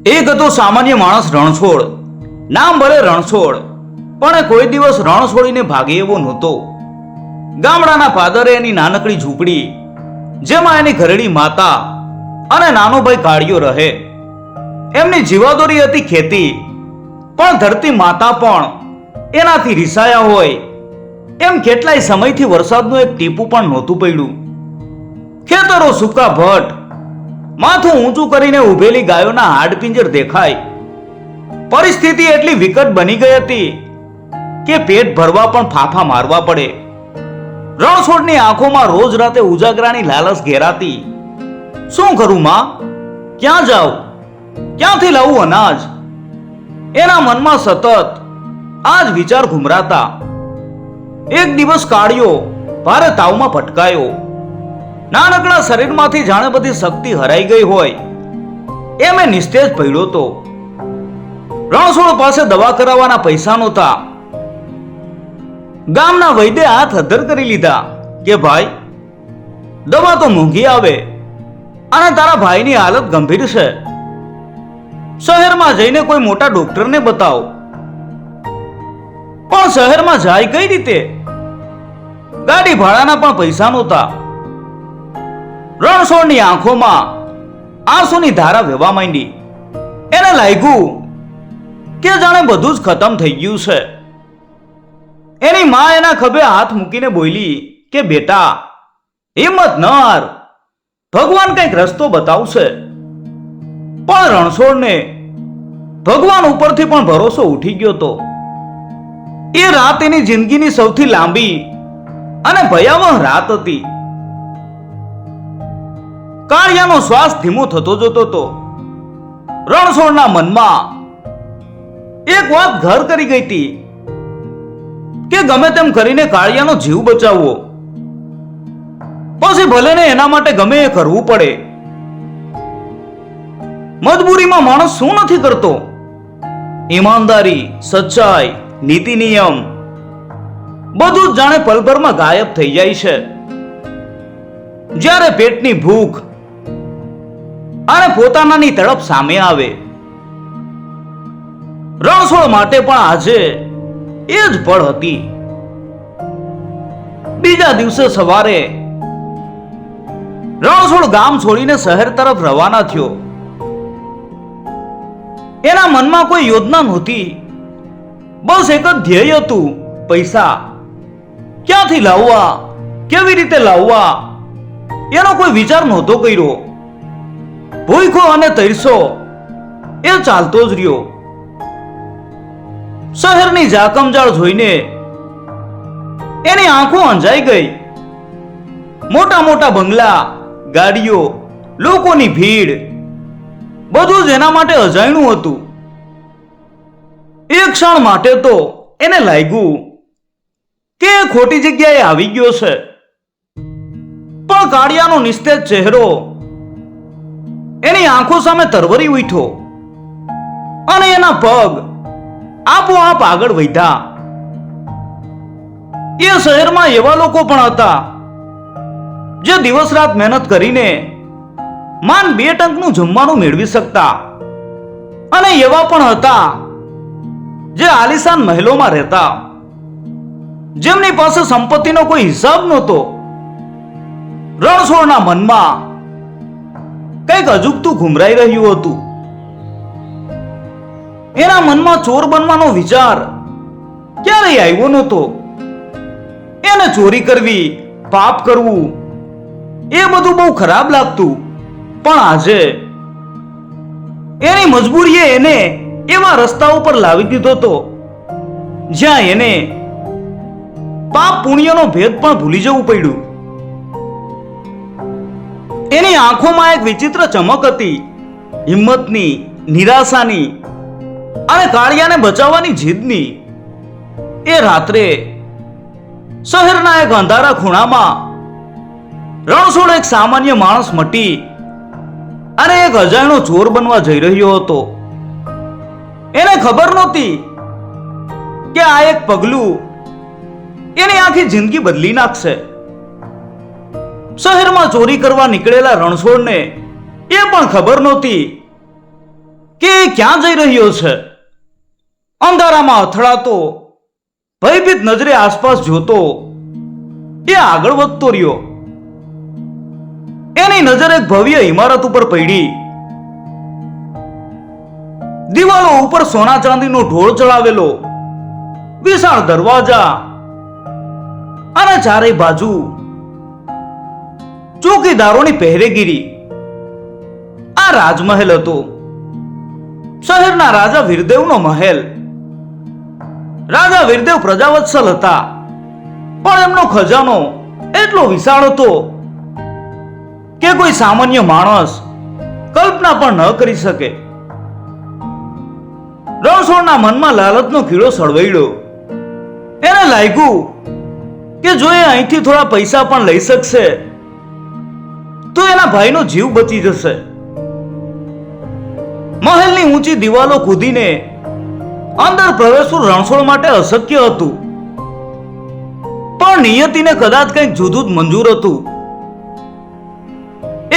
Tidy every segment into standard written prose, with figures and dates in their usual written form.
એક હતો સામાન્ય માણસ રણછોડ. નામ ભલે રણછોડ, પણ એ કોઈ દિવસ રણ છોડીને ભાગે એવો નહોતો. ગામડાના પાદરે એની નાનકડી ઝૂંપડી, જેમાં એની ઘરડી માતા અને નાનો ભાઈ કાળિયો રહે. એમની જીવાદોરી હતી ખેતી, પણ ધરતી માતા પણ એનાથી રીસાયા હોય એમ કેટલાય સમયથી વરસાદનું એક ટીપું પણ નહોતું પડ્યું. ખેતરો સૂકા ભટ્ટ, માથું ઊંચું કરીને ઊભેલી ગાયોના હાડપિંજર દેખાય. પરિસ્થિતિ એટલી વિકટ બની ગઈ હતી કે પેટ ભરવા પણ ફાફા મારવા પડે. રણછોડની આંખોમાં રોજ રાતે ઉજાગરાની લાલચ ઘેરાતી. શું કરું માં? ક્યાં જાઉં? ક્યાંથી લાવું અનાજ? એના મનમાં સતત આ જ વિચાર ઘુમરાતા. એક દિવસ કાળિયો ભારે તાવમાં ભટકાયો. નાનકડા શરીરમાંથી જાણે બધી શક્તિ હરાઈ ગઈ હોય એમ એ નિસ્તેજ પડ્યો હતો. રણછોડ પાસે દવા કરાવવાના પૈસા નહોતા. ગામના વૈદ્ય હાથ અદ્ધર કરી લીધા કે ભાઈ, દવા તો મોંઘી આવે અને તારા ભાઈની હાલત ગંભીર છે. શહેરમાં જઈને કોઈ મોટા ડોક્ટરને બતાવ. પણ શહેરમાં જાય કઈ રીતે? ગાડી ભાડાના પણ પૈસા નહોતા. રણછોડની આંખોમાં આંસુની ધારા વહેવા માંડી. એને લાગ્યું કે જાણે બધું જ ખતમ થઈ ગયું છે. એની માં એના ખભે હાથ મૂકીને બોલી કે બેટા, હિંમત ન હાર, ભગવાન કંઈક રસ્તો બતાવશે. પણ રણછોડને ભગવાન ઉપરથી પણ ભરોસો ઉઠી ગયો હતો. એ રાત એની જિંદગીની સૌથી લાંબી અને ભયાવહ રાત હતી. કાળિયાનો શ્વાસ ધીમો થતો જતો હતો. રણછોડના મનમાં એક વાત ઘર કરી ગઈ હતી કે ગમે તેમ કરીને કાળિયાનો જીવ બચાવવો, પછી ભલે ને એના માટે ગમે એ કરવું પડે. મજબૂરીમાં માણસ શું નથી કરતો? ઈમાનદારી, સચ્ચાઈ, નીતિ નિયમ બધું જ જાણે પલભરમાં ગાયબ થઈ જાય છે. જ્યારે પેટની ભૂખ અને પોતાનાની તડપ સામે આવે. રણછોડ માટે પણ આજે એ જ પળ હતી. બીજા દિવસે સવારે રણછોડ ગામ છોડીને શહેર તરફ રવાના થયો. એના મનમાં કોઈ યોજના નહોતી. બસ એક જ ધ્યેય હતું, પૈસા. ક્યાંથી લાવવા, કેવી રીતે લાવવા એનો કોઈ વિચાર નહોતો કર્યો. ભૂખો અને તરસો એ ચાલતો જ રહ્યો. શહેરની જાકમજાળ જોઈને એની આંખો અંજાઈ ગઈ. મોટા મોટા બંગલા, ગાડીઓ, લોકોની ભીડ, બધું જ એના માટે અજાણ્યું હતું. એક ક્ષણ માટે તો એને લાગ્યું કે એ ખોટી જગ્યાએ આવી ગયો છે. પણ કાળિયાનો નિસ્તેજ ચહેરો એની આંખો સામે તરવરી ઉઠ્યો અને એના પગ આપોઆપ આગળ વધ્યા. એ શહેરમાં એવા લોકો પણ હતા જે દિવસ રાત મહેનત કરીને માન 2 ટંકનું જમવાનું મેળવી શકતા, અને એવા પણ હતા જે આલિશાન મહેલોમાં રહેતા, જેમની પાસે સંપત્તિનો કોઈ હિસાબ નહોતો. રણછોડના મનમાં કંઈક અજુગતું ઘુમરાઈ રહ્યું હતું. એના મનમાં ચોર બનવાનો વિચાર ક્યારેય આવ્યો નહોતો. એને ચોરી કરવી, પાપ કરવું એ બધું બહુ ખરાબ લાગતું. પણ આજે એની મજબૂરીએ એને એવા રસ્તા ઉપર લાવી દીધો હતો જ્યાં એને પાપ પુણ્યનો ભેદ પણ ભૂલી જવું પડ્યું. એની આંખોમાં એક વિચિત્ર ચમક હતી, હિંમતની, નિરાશાની અને કાળિયાને બચાવવાની જીદની. એ રાત્રે શહેરના એક અંધારા ખૂણામાં રણછોડ એક સામાન્ય માણસ મટી અને એક અજાણ્યો ચોર બનવા જઈ રહ્યો હતો. એને ખબર નહોતી કે આ એક પગલું એની આખી જિંદગી બદલી નાખશે. શહેરમાં ચોરી કરવા નીકળેલા રણછોડને એ પણ ખબર નહોતી કે એ ક્યાં જઈ રહ્યો છે. અંધારામાં અથડાતો ભયભીત નજરે આસપાસ જોતો એ આગળ વધતો રહ્યો. એની નજર એક ભવ્ય ઇમારત ઉપર પડી. દિવાલો ઉપર સોના ચાંદીનો ઢોળ ચડાવેલો વિશાળ દરવાજા અને ચારે બાજુ ચોકીદારોની પહેરેગીરી. આ રાજમહેલ હતો. શહેરના રાજા વીરદેવનો મહેલ. રાજા વીરદેવ પ્રજાવત્સલ હતા, પણ એમનો ખજાનો એટલો વિશાળ હતો કે કોઈ સામાન્ય માણસ કલ્પના પણ ન કરી શકે. રણછોડના મનમાં લાલચનો કીડો સળવડ્યો. એને લાગ્યું કે જો એ અહીંથી થોડા પૈસા પણ લઈ શકશે તો એના ભાઈનો જીવ બચી જશે. મહેલની ઊંચી દિવાલો કૂદીને અંદર પ્રવેશવું રણછોડ માટે અશક્ય હતું, પણ નિયતિને કદાચ કંઈક જુદું જ મંજૂર હતું.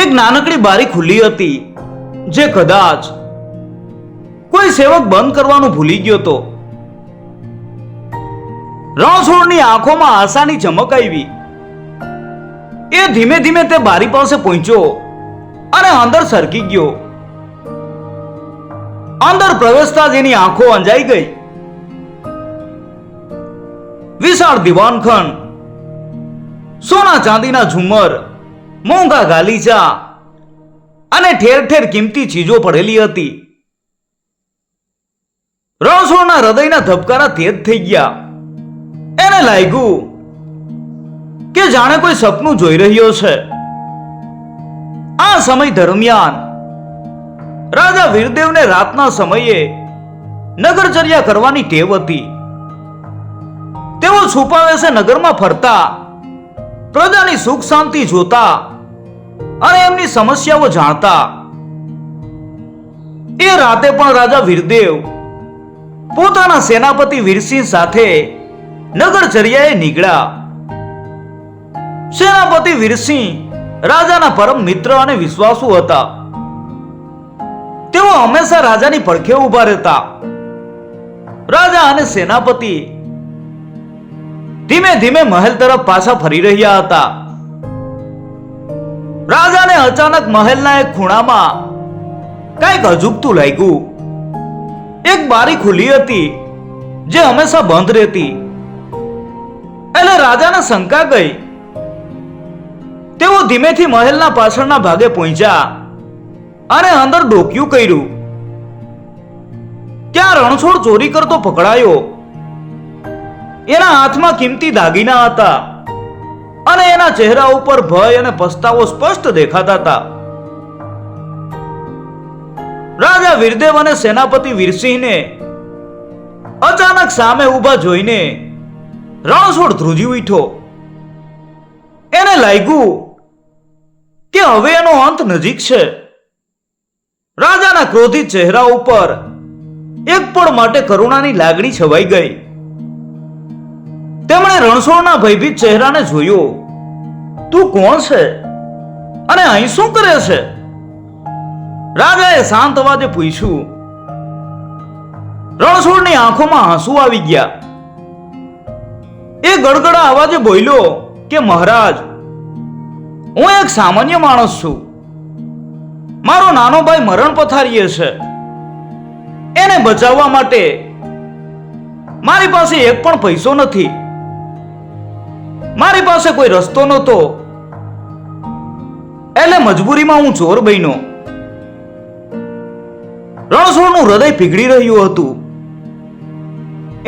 એક નાનકડી બારી ખુલ્લી હતી જે કદાચ કોઈ સેવક બંધ કરવાનું ભૂલી ગયો હતો. રણછોડની આંખોમાં આશાની ચમક આવી. એ ધીમે ધીમે તે બારી પાસે પહોંચ્યો અને અંદર સરકી ગયો. અંદર પ્રવેશતા જ એની આંખો અંજાઈ ગઈ. વિશાળ દીવાનખંડ, સોના ચાંદીના ઝુમ્મર, મોંઘા ગાલીચા અને ઠેર ઠેર કિંમતી ચીજો પડેલી હતી. રણછોડના હૃદયના ધબકારા તેજ થઈ ગયા. એને લાગ્યું કે જાણે કોઈ સપનું જોઈ રહ્યો છે. આ સમય દરમિયાન રાજા વીરદેવને રાતના સમયે નગરચર્યા કરવાની ટેવ હતી. તેઓ છુપાવેશે નગરમાં ફરતા, પ્રજાની સુખ શાંતિ જોતા અને એમની સમસ્યાઓ જાણતા. એ રાતે પણ રાજા વીરદેવ પોતાના સેનાપતિ વીરસિંહ સાથે નગરચર્યાએ નીકળ્યા. સેનાપતિ વીરસિંહ રાજાના પરમ મિત્ર અને વિશ્વાસુ હતા. તેઓ હંમેશા રાજાની પડખે ઉભા રહેતા. રાજા અને સેનાપતિ ધીમે ધીમે મહેલ તરફ પાછા ફરી રહ્યા હતા. રાજાને અચાનક મહેલના એક ખૂણામાં કંઈક અજુગતું લાગ્યું. એક બારી ખુલ્લી હતી જે હંમેશા બંધ રહેતી. એટલે રાજાને શંકા ગઈ. તેઓ ધીમેથી મહેલના પાછળના ભાગે પહોંચ્યા અને અંદર ડોકિયું કર્યું. ત્યાં રણછોડ ચોરી કરતો પકડાયો. એના હાથમાં કિંમતી દાગીના હતા અને એના ચહેરા ઉપર ભય અને પસ્તાવો સ્પષ્ટ દેખાતા હતા. રાજા વીરદેવ અને સેનાપતિ વીરસિંહને અચાનક સામે ઊભા જોઈને રણછોડ ધ્રુજી ઉઠ્યો. એને લાગ્યું કે હવે એનો અંત નજીક છે. રાજાના ક્રોધિત ચહેરા ઉપર એક પળ માટે કરુણાની લાગણી છવાઈ ગઈ. તેમણે રણછોડના ભયભીત ચહેરાને જોયો. તું કોણ છે અને અહીં શું કરે છે? રાજાએ શાંત અવાજે પૂછ્યું. રણછોડની આંખોમાં આંસુ આવી ગયા. એ ગડગડા અવાજે બોલ્યો કે મહારાજ, હું એક સામાન્ય માણસ છું. મારો નાનો ભાઈ મરણ પથારીએ છે. એને બચાવવા માટે મારી પાસે એક પણ પૈસો નથી. મારી પાસે કોઈ રસ્તો નહોતો, એટલે મજબૂરીમાં હું ચોર બન્યો. રણછોડનું હૃદય પીગળી રહ્યું હતું.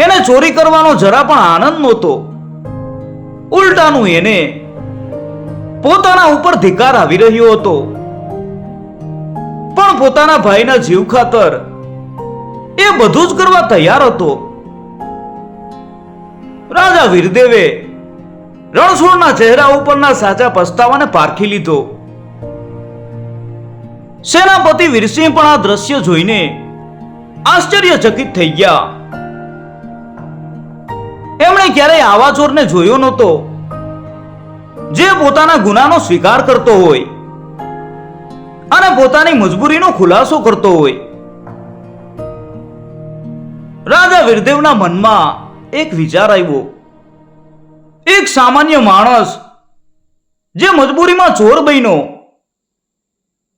એને ચોરી કરવાનો જરા પણ આનંદ નહોતો. ઉલટાનું એને પોતાના ઉપર ધિક્કાર આવી રહ્યો હતો. પણ પોતાના ભાઈના જીવ ખાતર એ બધું જ કરવા તૈયાર હતો. રાજા વીરદેવે રણછોડના ચહેરા ઉપરના સાચા પસ્તાવાને પારખી લીધો. સેનાપતિ વીરસિંહ પણ આ દ્રશ્ય જોઈને આશ્ચર્યચકિત થઈ ગયા. એમણે ક્યારેય આવા ચોરને જોયો નહોતો જે પોતાના ગુનાનો સ્વીકાર કરતો હોય અને પોતાની મજબૂરીનો ખુલાસો કરતો હોય. રાજા વીરદેવના મનમાં એક વિચાર આવ્યો. એક સામાન્ય માણસ જે મજબૂરીમાં ચોર બન્યો,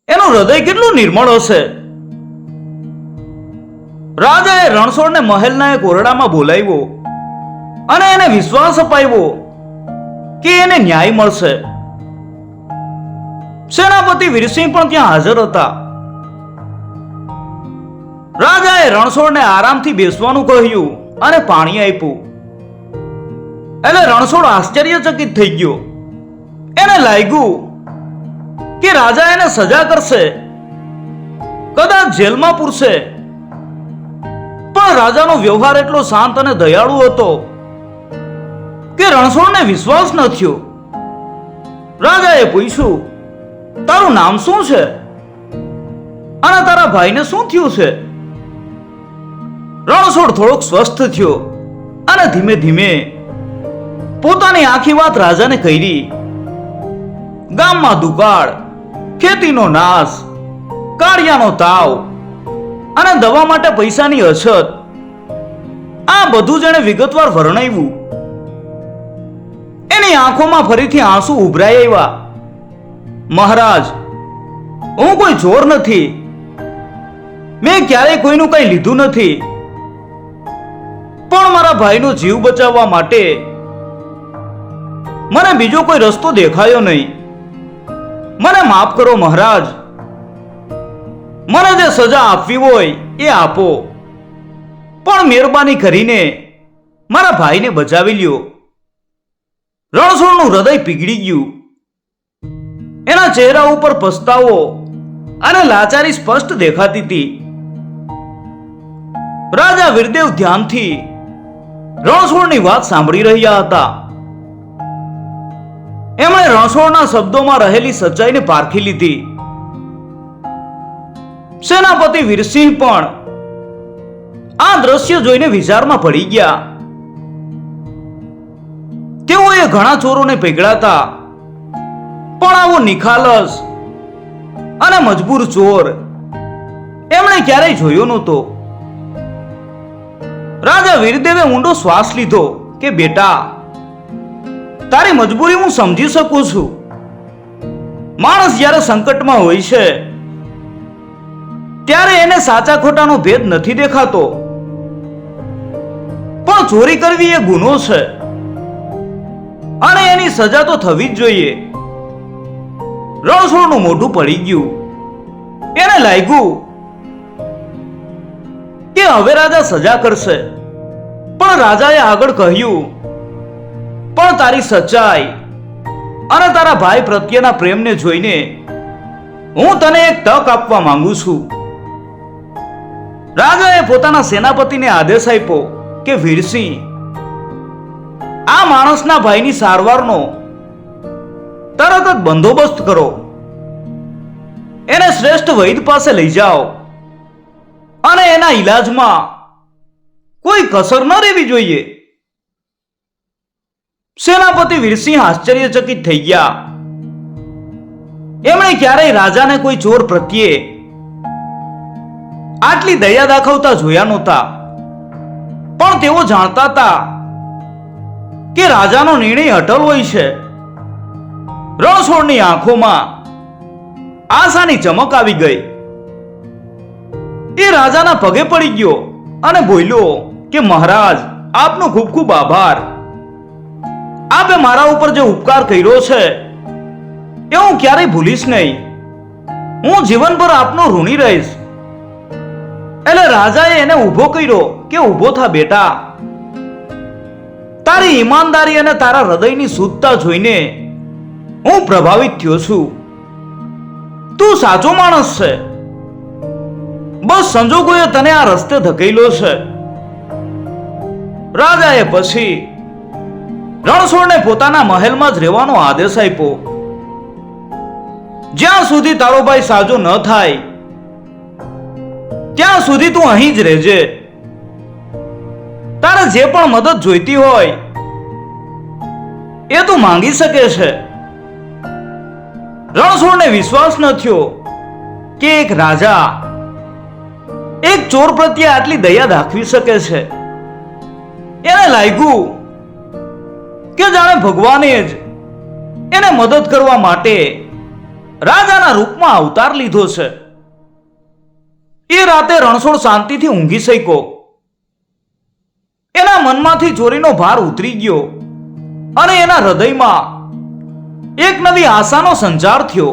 એનું હૃદય કેટલું નિર્મળ હશે. રાજાએ રણછોડને મહેલના એક ઓરડામાં બોલાવ્યો અને એને વિશ્વાસ અપાવ્યો કે એને ન્યાય મળશે. સેનાપતિ વીરસિંહ પણ ત્યાં હાજર હતા. રાજાએ રણછોડને આરામથી બેસવાનું કહ્યું અને પાણી આપ્યું. એટલે રણછોડ આશ્ચર્યચકિત થઈ ગયો. એને લાગ્યું કે રાજા એને સજા કરશે, કદાચ જેલમાં પૂરશે. પણ રાજાનો વ્યવહાર એટલો શાંત અને દયાળુ હતો કે રણછોડને વિશ્વાસ ન થયો. રાજાએ પૂછ્યું, તારું નામ શું છે અને તારા ભાઈને શું થયું છે? રણછોડ થોડોક સ્વસ્થ થયો અને ધીમે ધીમે પોતાની આખી વાત રાજાને કહી. ગામમાં દુકાળ, ખેતીનો નાશ, કાળિયાનો તાવ અને દવા માટે પૈસાની અછત, આ બધું જેણે વિગતવાર વર્ણવ્યું. એની આંખોમાં ફરીથી આંસુ ઉભરાઈ આવ્યા. મહારાજ, હું કોઈ ચોર નથી. મેં ક્યારેય કોઈનું કંઈ લીધું નથી. પણ મારા ભાઈનો જીવ બચાવવા માટે મને બીજો કોઈ રસ્તો દેખાયો નહીં. મને માફ કરો મહારાજ. મને જે સજા આપવી હોય એ આપો, પણ મહેરબાની કરીને મારા ભાઈને બચાવી લ્યો. રણછોડનું હૃદય પીગળી ગયું. એના ચહેરા ઉપર પસ્તાવો અને લાચારી સ્પષ્ટ દેખાતી હતી. રાજા વીરદેવ ધ્યાનથી રણછોડની વાત સાંભળી રહ્યા હતા. એમણે રણછોડના શબ્દોમાં રહેલી સચ્ચાઈને પારખી લીધી. સેનાપતિ વીરસિંહ પણ આ દ્રશ્ય જોઈને વિચારમાં પડી ગયા. તેઓએ ઘણા ચોરોને પકડ્યા, પણ આવો નિખાલસ અને મજબૂર ચોર એમણે ક્યારેય જોયો નહોતો. રાજા વીરદેવે ઊંડો શ્વાસ લીધો કે બેટા, તારી મજબૂરી હું સમજી શકું છું. માણસ જ્યારે સંકટમાં હોય છે ત્યારે એને સાચા ખોટાનો ભેદ નથી દેખાતો. પણ ચોરી કરવી એ ગુનો છે અને એની સજા તો થવી જ જોઈએ. રણછોડનું મોઢું પડી ગયું. એને લાગ્યું કે હવે રાજા સજા કરશે. પણ રાજાએ આગળ કહ્યું, પણ તારી સચ્ચાઈ અને તારા ભાઈ પ્રત્યેના પ્રેમને જોઈને હું તને એક તક આપવા માંગુ છું. રાજાએ પોતાના સેનાપતિને આદેશ આપ્યો કે વીરસિંહ, આ માણસના ભાઈની સારવારનો તરત જ બંદોબસ્ત કરો. એને શ્રેષ્ઠ વૈદ્ય પાસે લઈ જાઓ અને એના ઈલાજમાં કોઈ કસર ન રહેવી જોઈએ. સેનાપતિ વીરસિંહ આશ્ચર્યચકિત થઈ ગયા. એમણે ક્યારેય રાજાને કોઈ ચોર પ્રત્યે આટલી દયા દાખવતા જોયા નહોતા. પણ તેઓ જાણતા હતા કે રાજાનો નિર્ણય અટલ હોય છે. રણછોડની આંખોમાં આશાની ચમક આવી ગઈ. એ રાજાના પગે પડી ગયો અને બોલ્યો કે મહારાજ, આપનો ખૂબ ખૂબ આભાર. આપે મારા ઉપર જે ઉપકાર કર્યો છે એ હું ક્યારેય ભૂલીશ નહીં. હું જીવનભર આપનો ઋણી રહીશ. એટલે રાજાએ એને ઊભો કર્યો કે ઊભો થા બેટા. તારી ઈમાનદારી અને તારા હૃદયની શુદ્ધતા જોઈને હું પ્રભાવિત થયો છું. તું સાચો માણસ છે. બસ સંજોગોએ તને આ રસ્તે ધકેલ્યો છે. રાજાએ પછી રણછોડને પોતાના મહેલમાં જ રહેવાનો આદેશ આપ્યો. જ્યાં સુધી તારો ભાઈ સાજો ન થાય ત્યાં સુધી તું અહીં જ રહેજે. તારે જે પણ મદદ જોઈતી હોય એ તું માંગી શકે છે. રણછોડને વિશ્વાસ ન થયો કે એક રાજા એક ચોર પ્રત્યે આટલી દયા દાખવી શકે છે? એને લાગ્યું કે જાણે ભગવાને જ એને મદદ કરવા માટે રાજાના રૂપમાં અવતાર લીધો છે. એ રાતે રણછોડ શાંતિથી ઊંઘી શક્યો. એના મનમાંથી ચોરીનો ભાર ઉતરી ગયો અને એના હૃદયમાં એક નવી આશાનો સંચાર થયો.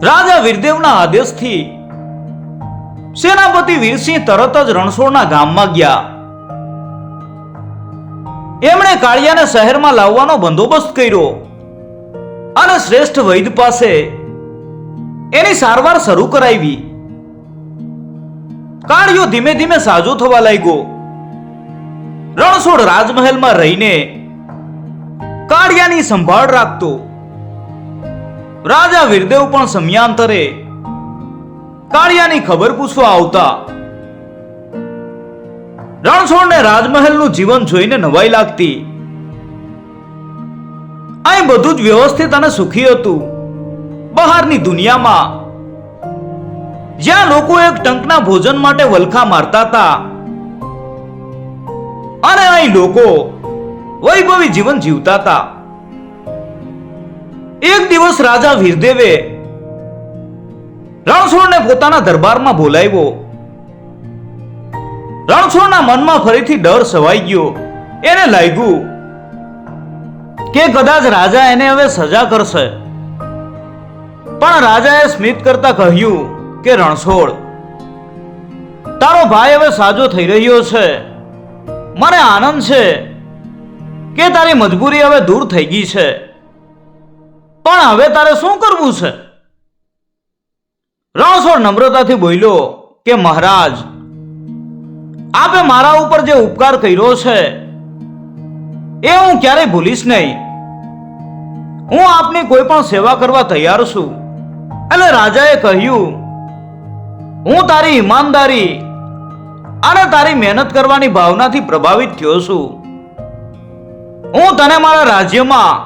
રાજા વીરદેવના આદેશથી સેનાપતિ વીરસિંહ તરત જ રણછોડના ગામમાં ગયા. એમણે કાળિયાને શહેરમાં લાવવાનો બંદોબસ્ત કર્યો અને શ્રેષ્ઠ વૈદ્ય પાસે એની સારવાર શરૂ કરાવી. કાળિયો ધીમે ધીમે સાજો થવા લાગ્યો. રણછોડ રાજમહેલમાં રહીને કાળિયાની સંભાળ રાખતો. રાજા વીરદેવ પણ સમયાંતરે કાળિયાની ખબર પૂછવા આવતા. રણછોડને રાજમહેલનું જીવન જોઈને નવાઈ લાગતી. અહીં બધું જ વ્યવસ્થિત અને સુખી હતું. બહારની દુનિયામાં જ્યાં લોકો એક ટંકના ભોજન માટે વલખા મારતા હતા અને અહીં લોકો વૈભવી જીવન જીવતા હતા. એક દિવસ રાજા વીરદેવે રણછોડને પોતાના દરબારમાં બોલાવ્યો. રણછોડના મનમાં ફરીથી ડર સવાઈ ગયો. એને લાગ્યું કે કદાચ રાજા એને હવે સજા કરશે. પણ રાજાએ સ્મિત કરતા કહ્યું કે રણછોડ, તારો ભાઈ હવે સાજો થઈ રહ્યો છે. મને આનંદ છે કે તારી મજબૂરી હવે દૂર થઈ ગઈ છે. પણ હવે તારે શું કરવું છે? રણછોડ નમ્રતાથી બોલ્યો કે મહારાજ, આપે મારા ઉપર જે ઉપકાર કર્યો છે એ હું ક્યારેય ભૂલીશ નહીં. હું આપની કોઈ પણ સેવા કરવા તૈયાર છું. એટલે રાજાએ કહ્યું, હું તારી ઈમાનદારી અને તારી મહેનત કરવાની ભાવનાથી પ્રભાવિત થયો છું. હું તને મારા રાજ્યમાં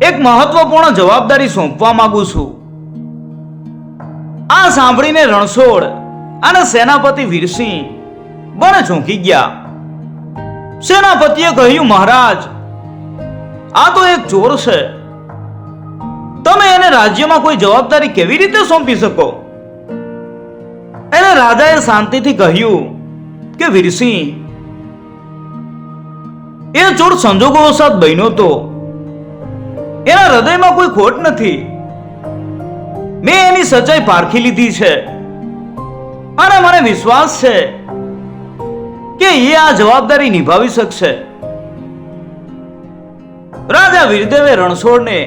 એક મહત્વપૂર્ણ જવાબદારી સોંપવા માંગુ છું. આ સાંભળીને રણછોડ અને સેનાપતિ વીરસિંહ બંને ચોંકી ગયા. સેનાપતિએ કહ્યું, મહારાજ, આ તો એક ચોર છે. તમે એને રાજ્યમાં કોઈ જવાબદારી કેવી રીતે સોંપી શકો? એને રાજાએ શાંતિથી કહ્યું કે વીરસિંહ, એ ચોર સંજોગોવશાત બન્યો તો. એના હૃદયમાં કોઈ ખોટ નથી. મેં એની સચ્ચાઈ પારખી લીધી છે અને મને વિશ્વાસ છે કે એ આ જવાબદારી નિભાવી શકશે. રાજા વીરદેવે રણછોડને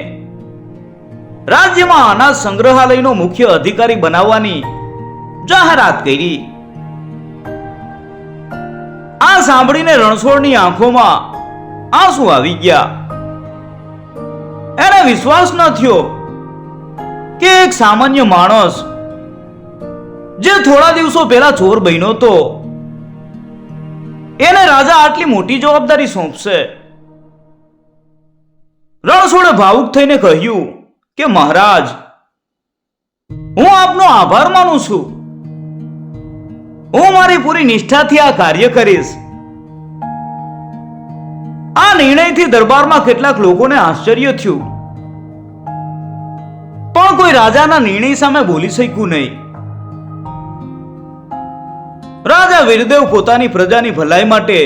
રાજ્યમાં અનાજ સંગ્રહાલયનો મુખ્ય અધિકારી બનાવવાની જાહેરાત કરી. આ સાંભળીને રણછોડની આંખોમાં આંસુ આવી ગયા. એને વિશ્વાસ ન થયો કે એક સામાન્ય માણસ જે થોડા દિવસો પહેલા ચોર બન્યો હતો એને રાજા આટલી મોટી જવાબદારી સોંપશે. રણછોડે ભાવુક થઈને કહ્યું કે મહારાજ, હું આપનો આભાર માનું છું. હું મારી પૂરી નિષ્ઠાથી આ કાર્ય કરીશ. આ નિર્ણયથી દરબારમાં કેટલાક લોકોને આશ્ચર્ય થયું, પણ કોઈ રાજાના નિર્ણય સામે બોલી શક્યું નહીં. રાજા વીરદેવ પોતાની પ્રજાની ભલાઈ માટે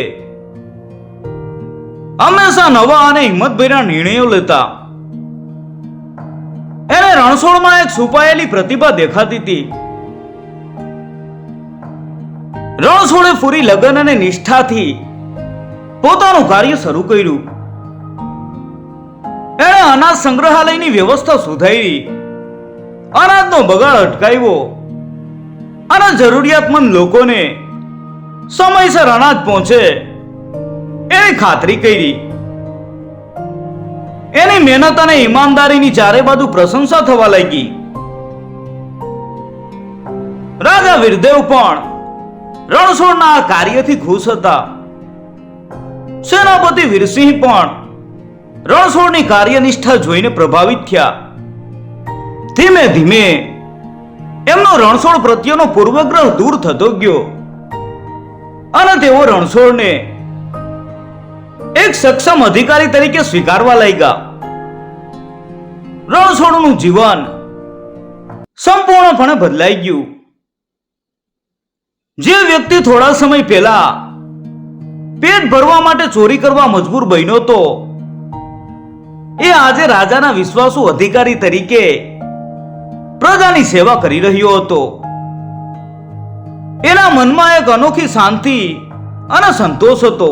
હંમેશા નવા અને હિંમતભર્યા નિર્ણયો લેતા. એને રણછોડમાં એક છુપાયેલી પ્રતિભા દેખાતી હતી. રણછોડે પૂરી લગન અને નિષ્ઠાથી પોતાનું કાર્ય શરૂ કર્યું. એણે અનાજ સંગ્રહાલયની વ્યવસ્થા સુધારી, અનાજનો બગાડ અટકાવ્યો અને જરૂરિયાતમંદ લોકોને સમયસર અનાજ પહોંચે એની ખાતરી કરી. એની મહેનત અને ઈમાનદારીની ચારે બાજુ પ્રશંસા થવા લાગી. રાજા વીરદેવ પણ રણછોડના આ કાર્યથી ખુશ હતા. સેનાપતિ વીરસિંહ પણ રણછોડની કાર્યનિષ્ઠા જોઈને પ્રભાવિત થયા. ધીમે ધીમે એમનો રણછોડ પ્રત્યેનો પૂર્વગ્રહ દૂર થતો ગયો અને તેઓ રણછોડને એક સક્ષમ અધિકારી તરીકે સ્વીકારવા લાગ્યા. રણછોડનું જીવન સંપૂર્ણપણે બદલાઈ ગયું. જે વ્યક્તિ થોડા સમય પહેલા પેટ ભરવા માટે ચોરી કરવા મજબૂર બન્યો હતો, એ આજે રાજાના વિશ્વાસુ અધિકારી તરીકે પ્રજાની સેવા કરી રહ્યો હતો. એના મનમાં એક અનોખી શાંતિ અને સંતોષ હતો.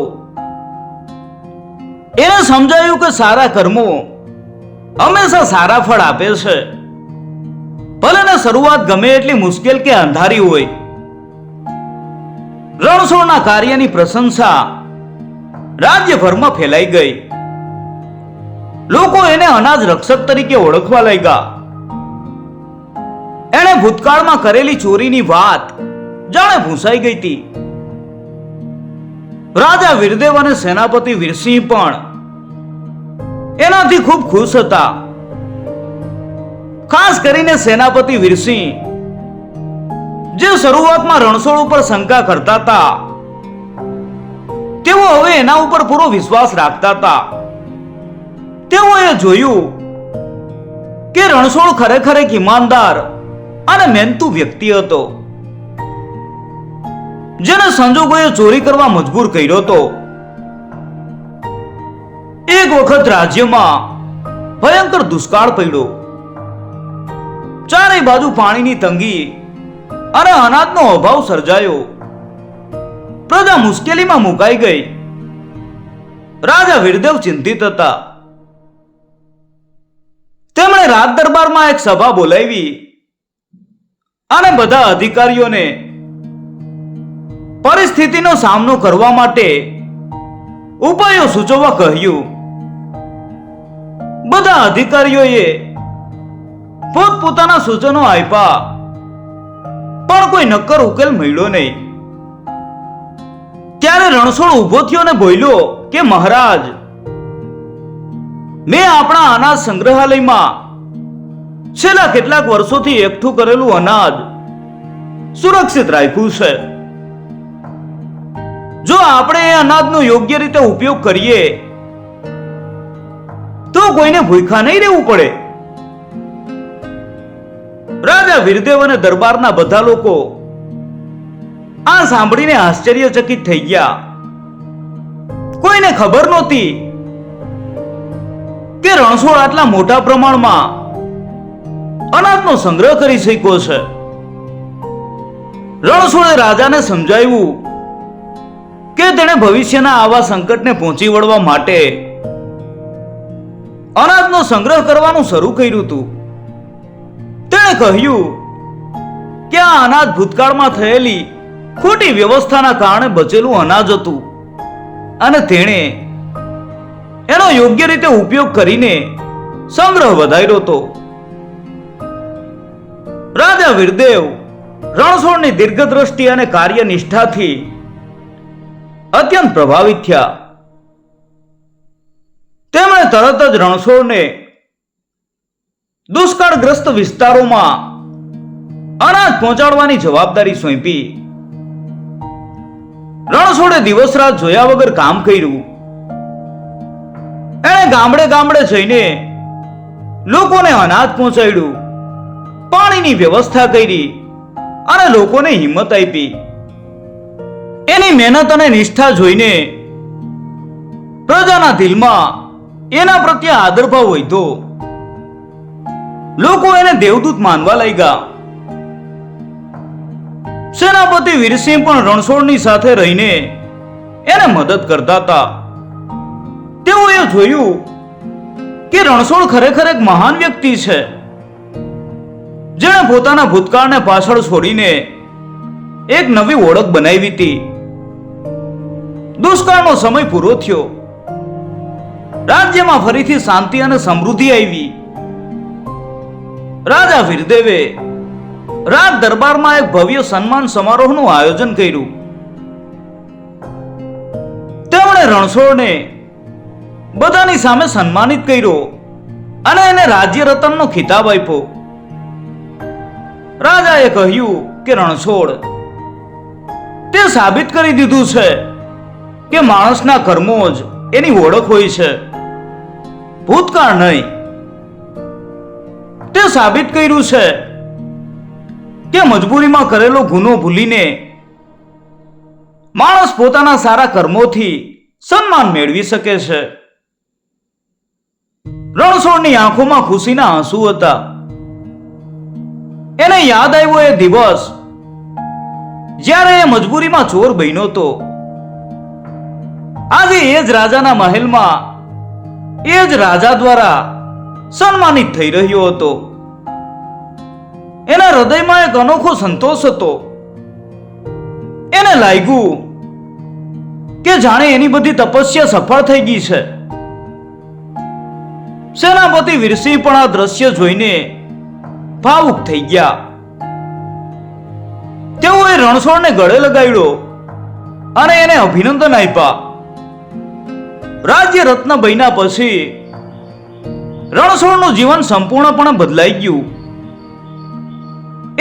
એને સમજાયું કે સારા કર્મો હંમેશા સારા ફળ આપે છે, ભલે ને શરૂઆત ગમે એટલી મુશ્કેલ કે અંધારી હોય. રણછોડના કાર્યની પ્રશંસા રાજ્યભરમાં ફેલાઈ ગઈ. લોકો એને અનાજ રક્ષક તરીકે ઓળખવા લાગ્યા. એણે ભૂતકાળમાં કરેલી ચોરીની વાત જાણે ભૂંસાઈ ગઈ હતી. રાજા વીરદેવ અને સેનાપતિ વીરસિંહ પણ એનાથી ખૂબ ખુશ હતા. ખાસ કરીને સેનાપતિ વીરસિંહ, જે શરૂઆતમાં રણછોડ ઉપર શંકા કરતા હતા, તેઓ હવે એના ઉપર પૂરો વિશ્વાસ રાખતા હતા. તેઓએ જોયું કે રણછોડ ખરેખર એક ઈમાનદાર અને મહેનતુ વ્યક્તિ હતો, જેને સંજોગોએ ચોરી કરવા મજબૂર કર્યો હતો. એક વખત રાજ્યમાં ભયંકર દુષ્કાળ પડ્યો. ચારે બાજુ પાણીની તંગી અને અનાજનો અભાવ સર્જાયો. પ્રજા મુશ્કેલીમાં મુકાઈ ગઈ. રાજા વીરદેવ ચિંતિત હતા. તેમણે રાજ દરબારમાં એક સભા બોલાવી અને બધા અધિકારીઓને પરિસ્થિતિનો સામનો કરવા માટે ઉપાયો સૂચવવા કહ્યું. બધા અધિકારીઓએ પોતપોતાના સૂચનો આપ્યા, પણ કોઈ નક્કર ઉકેલ મળ્યો નહીં. ત્યારે રણછોડ ઊભો થયો અને બોલ્યો કે મહારાજ, મેં આપણા અનાજ સંગ્રહાલયમાં છેલ્લા કેટલાક વર્ષોથી એકઠું કરેલું અનાજ સુરક્ષિત રાખ્યું છે. જો આપણે એ અનાજનો યોગ્ય રીતે ઉપયોગ કરીએ તો કોઈને ભૂખ્યા નહીં રહેવું પડે. રાજા વીરદેવ અને દરબારના બધા લોકો આ સાંભળીને આશ્ચર્યચકિત થઈ ગયા. કોઈને ખબર નહોતી કે રણછોડ આટલા મોટા પ્રમાણમાં અનાજનો સંગ્રહ કરી શક્યો છે. રણછોડે રાજાને સમજાવ્યું કે તેણે ભવિષ્યના આવા સંકટને પહોંચી વળવા માટે અનાજનો સંગ્રહ કરવાનું શરૂ કર્યું હતું. તેણે કહ્યું કે આ અનાજ ભૂતકાળમાં થયેલી ખોટી વ્યવસ્થાના કારણે બચેલું અનાજ હતું અને તેણે એનો યોગ્ય રીતે ઉપયોગ કરીને સંગ્રહ વધાર્યો હતો. રાજા વીરદેવ રણછોડની દીર્ઘદ્રષ્ટિ અને કાર્યનિષ્ઠાથી અત્યંત પ્રભાવિત થયા. તેમણે તરત જ રણછોડને દુષ્કાળગ્રસ્ત વિસ્તારોમાં અનાજ પહોંચાડવાની જવાબદારી સોંપી. રણછોડે દિવસ રાત જોયા વગર કામ કર્યું. એણે ગામડે ગામડે જઈને લોકોને અનાજ પહોંચાડ્યું, પાણીની વ્યવસ્થા કરી અને લોકોને હિંમત આપી. એની મહેનત અને નિષ્ઠા જોઈને પ્રજાના દિલમાં એના પ્રત્યે આદરભાવ વધ્યો. લોકો એને દેવદૂત માનવા લાગ્યા. સેનાપતિ વીરસિંહ પણ રણછોડની સાથે રહીને એને મદદ કરતા હતા. તેઓએ જોયું કે રણછોડ ખરેખર એક મહાન વ્યક્તિ છે, જેણે પોતાના ભૂતકાળને પાછળ છોડીને એક નવી ઓળખ બનાવી હતી. દુષ્કાળનો સમય પૂરો થયો. રાજ્યમાં ફરીથી શાંતિ અને સમૃદ્ધિ આવી. રાજા વીરદેવે રાજ દરબારમાં એક ભવ્ય સન્માન સમારોહનું આયોજન કર્યું. તેમણે રણછોડને બધાની સામે સન્માનિત કર્યો અને એને રાજ્ય રત્નનો ખિતાબ આપ્યો. રાજાએ કહ્યું કે રણછોડ, તે સાબિત કરી દીધું છે કે માણસના કર્મો જ એની ઓળખ હોય છે, ભૂતકાળ નહીં. તે સાબિત કર્યું છે કે મજબૂરીમાં કરેલો ગુનો ભૂલીને માણસ પોતાના સારા કર્મોથી સન્માન મેળવી શકે છે. રણછોડની આંખોમાં ખુશીના આંસુ હતા. એને યાદ આવ્યો એ દિવસ જ્યારે એ મજબૂરીમાં ચોર બન્યો હતો. આજે એ જ રાજાના મહેલમાં એ જ રાજા દ્વારા સન્માનિત થઈ રહ્યો હતો. એના હૃદયમાં એક અનોખો સંતોષ હતો. એને લાગ્યું કે જાણે એની બધી તપસ્યા સફળ થઈ ગઈ છે. સેનાપતિ વીરસિંહ પણ આ દ્રશ્ય જોઈને ભાવુક થઈ ગયા. તેઓએ રણછોડને ગળે લગાડ્યો અને એને અભિનંદન આપ્યા. રાજ્ય રત્ન બન્યા પછી રણછોડનું જીવન સંપૂર્ણપણે બદલાઈ ગયું.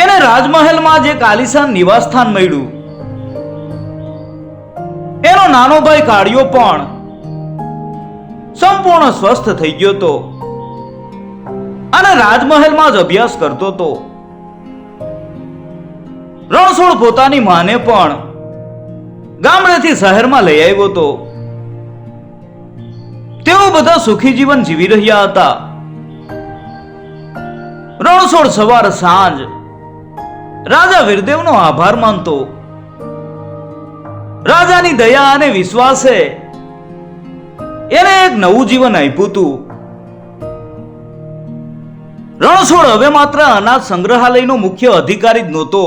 એને રાજમહેલમાં જ એક આલીશાન નિવાસસ્થાન મળ્યું. એનો નાનો ભાઈ કાળિયો પણ સંપૂર્ણ સ્વસ્થ થઈ ગયો હતો અને રાજમહેલમાં જ અભ્યાસ કરતો હતો. રણછોડ પોતાની માને પણ ગામડેથી શહેરમાં લઈ આવ્યો હતો. તેઓ બધા સુખી જીવન જીવી રહ્યા હતા. રણછોડ સવાર સાંજ રાજા વીરદેવનો આભાર માનતો. રાજાની દયા અને વિશ્વાસે એને એક નવું જીવન આપ્યું હતું. રણછોડ હવે માત્ર અનાજ સંગ્રહાલયનો મુખ્ય અધિકારી જ નહોતો,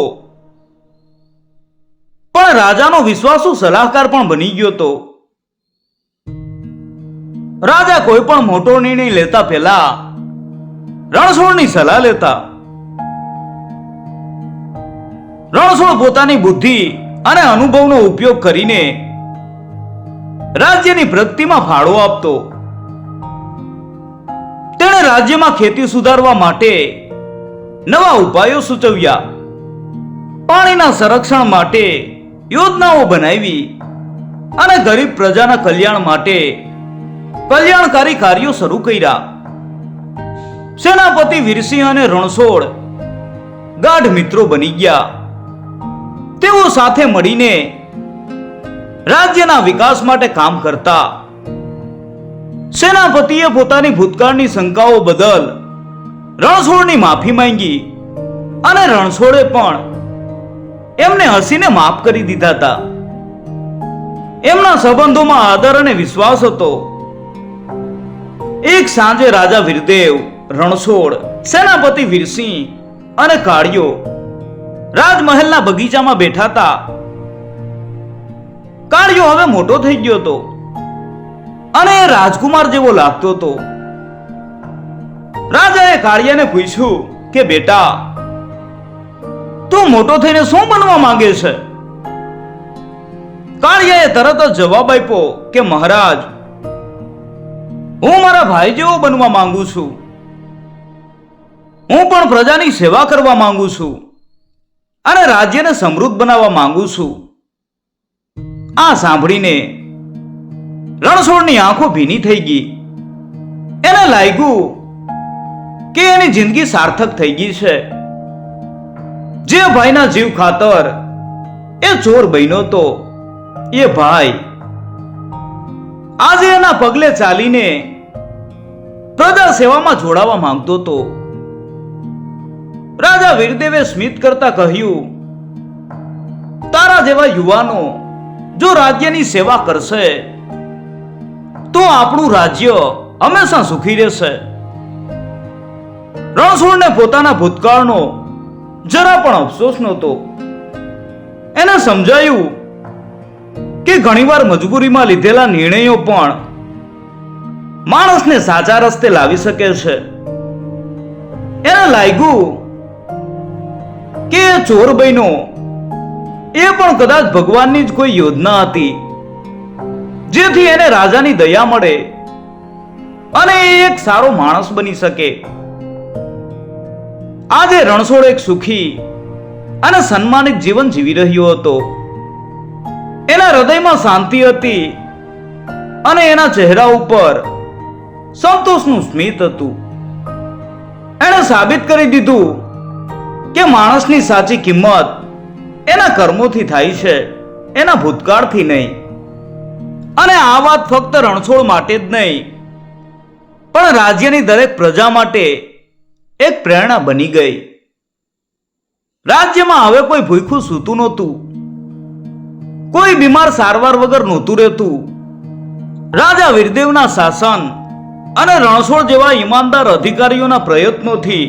પણ રાજાનો વિશ્વાસુ સલાહકાર પણ બની ગયો હતો. રાજા કોઈ પણ મોટો નિર્ણય લેતા પહેલા રણછોડની સલાહ લેતા. રણછોડ પોતાની બુદ્ધિ અને અનુભવનો ઉપયોગ કરીને રાજ્યની પ્રગતિમાં ફાળો આપતો. તેણે રાજ્યમાં ખેતી સુધારવા માટે નવા ઉપાયો સૂચવ્યા, પાણીના સંરક્ષણ માટે યોજનાઓ બનાવી અને ગરીબ પ્રજાના કલ્યાણ માટે કલ્યાણકારી કાર્યો શરૂ કર્યા. સેનાપતિ વીરસિંહ અને રણછોડ ગાઢ મિત્રો બની ગયા. તેઓ સાથે મળીને રાજ્યના વિકાસ માટે કામ કરતા. સેનાપતિએ પોતાની ભૂતકાળની શંકાઓ બદલ રણછોડની માફી માંગી અને રણછોડે પણ એમને હસીને માફ કરી દીધા હતા. એમના સંબંધોમાં આદર અને વિશ્વાસ હતો. એક સાંજે રાજા વીરદેવ, રણછોડ, સેનાપતિ વીરસિંહ અને કાળિયો રાજમહેલના બગીચામાં બેઠા હતા. કાળિયો હવે મોટો થઈ ગયો હતો અને રાજકુમાર જેવો લાગતો હતો. રાજાએ કાળિયાને પૂછ્યું કે બેટા, તું મોટો થઈને શું બનવા માંગે છે? કાળિયાએ તરત જ જવાબ આપ્યો કે મહારાજ, હું મારા ભાઈ જેવો બનવા માંગુ છું. હું પણ પ્રજાની સેવા કરવા માંગુ છું અને રાજ્યને સમૃદ્ધ બનાવવા માંગુ છું. આ સાંભળીને રણછોડની આંખો ભીની થઈ ગઈ. એને લાગ્યું કે એની જિંદગી સાર્થક થઈ ગઈ છે. જે ભાઈના જીવ ખાતર એ ચોર બન્યો તો, એ ભાઈ આજે એના પગલે ચાલીને પ્રજા સેવામાં જોડાવા માંગતો હતો. રાજા વીરદેવે સ્મિત કરતા કહ્યું, તારા જેવા યુવાનો જો રાજ્યની સેવા કરશે તો આપણું રાજ્ય હંમેશા સુખી રહેશે. રણછોડને પોતાના ભૂતકાળનો જરા પણ અફસોસ નહોતો. એને સમજાયું કે ઘણીવાર મજબૂરીમાં લીધેલા નિર્ણયો પણ માણસને સાચા રસ્તે લાવી શકે છે. એને લાગ્યું કે ચોર બન્યો એ પણ કદાચ ભગવાનની જ કોઈ યોજના હતી, જેથી એને રાજાની દયા મળે અને એ એક સારો માણસ બની શકે. આજે રણછોડ એક સુખી અને સન્માનિત જીવન જીવી રહ્યો હતો. એના હૃદયમાં શાંતિ હતી અને એના ચહેરા ઉપર સંતોષનું સ્મિત હતું. એણે સાબિત કરી દીધું કે માણસની સાચી કિંમત એના કર્મોથી થાય છે, એના ભૂતકાળથી નહીં. અને આ વાત ફક્ત રણછોડ માટે જ નહીં, પણ રાજ્યની દરેક પ્રજા માટે એક પ્રેરણા બની ગઈ. રાજ્યમાં હવે કોઈ ભૂખ્યું સૂતું નહોતું, કોઈ બીમાર સારવાર વગર નહોતું રહેતું. રાજા વીરદેવના શાસન અને રણછોડ જેવા ઈમાનદાર અધિકારીઓના પ્રયત્નોથી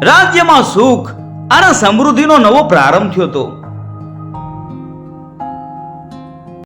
રાજ્યમાં સુખ અને સમૃદ્ધિનો નવો પ્રારંભ થયો હતો.